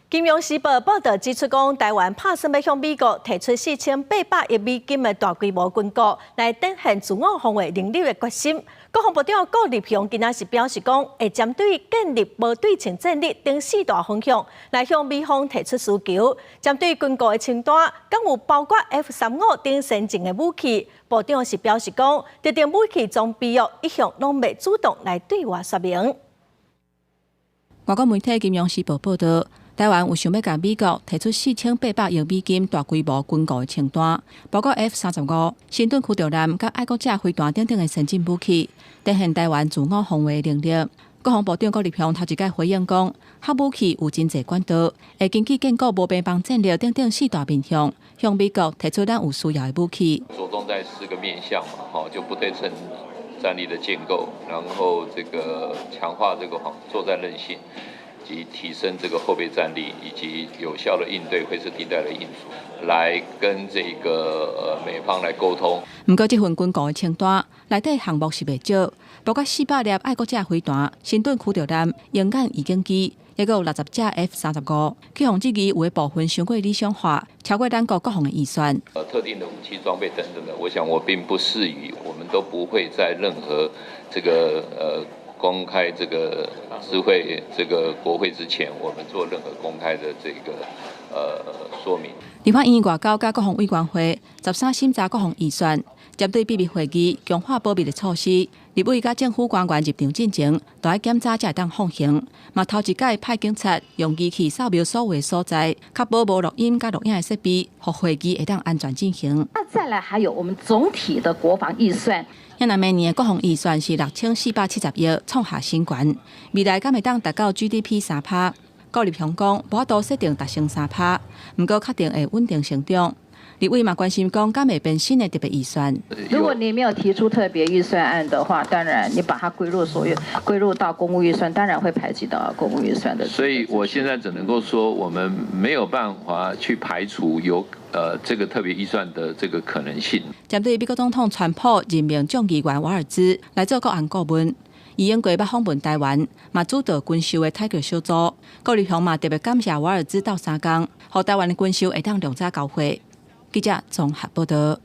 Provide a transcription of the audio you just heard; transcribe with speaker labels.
Speaker 1: 金融时报报道指出，讲台湾打算要向美国提出4800亿美金的大规模军购，来展现自我防卫能力的决心。国防部长顾立雄今仔日表示，讲会针对建立无对称战力等4大方向，来向美方提出需求。针对军购的清单，敢有包括 F-35等先进的武器？部长是表示，讲特定武器装备一向拢未主动来对外说明。
Speaker 2: 外国媒体《金融时报》报道，台湾有想要甲美国提出4800亿美金大规模军购的清单，包括 F-35、新盾驱逐舰、甲爱国者飞弹等等的先进武器，展现台湾自我防卫能力。国防部长顾立雄头一届回应讲，核武器有真侪管道，会根据建构无边防战略等等4大面向，向美国提出咱有需要的武器。
Speaker 3: 着重在4个面向嘛，就不对称战力的建构，然后这个强化这个作战韧性。及提升这个后备战力，以及有效的应对灰色地带的应处，来跟这个美方来沟通。
Speaker 2: 不过，这份军购的清单内底项目是袂少，包括400粒爱国者飞弹、新盾驱逐舰、鹰眼预警机，也有60架 F-35。去防这支有的部分伤过理想化，超过咱国防的预算。
Speaker 3: 特定的武器装备等等的，我想我并不适宜，我们都不会在任何这个公开这个智慧这个国会之前，我们做任何公开的这个说明。
Speaker 2: 立法院外交甲国防委员会13审查国防预算，针对秘密会议强化保密的措施，立委甲政府官员入场进前，都要检查才会当放行。嘛头一届派警察用仪器扫描所有的所在，确保无录音甲录影的设备，互会议会当安全进行。
Speaker 4: 那再来还有我们总体的国防预算。
Speaker 2: 咱明年的国防预算是6470亿，创下新高。未来敢会当达到 GDP 3%？顾立雄讲，无法度设定达成3%，不过确定会稳定成长。立委嘛关心讲，敢会变新的特别预算？
Speaker 4: 如果你没有提出特别预算案的话，当然你把它归入到公务预算，当然会排挤到公务预算的。
Speaker 3: 所以我现在只能够说，我们没有办法去排除有这个特别预算的这个可能性。
Speaker 2: 针对美国总统川普任命众议员瓦尔兹来做国安顾问，伊英过捌访问台湾，嘛主导军售的泰国小组。顾立雄嘛特别感谢瓦尔兹到3天，让台湾的军售会当量早交货。记者综合报道。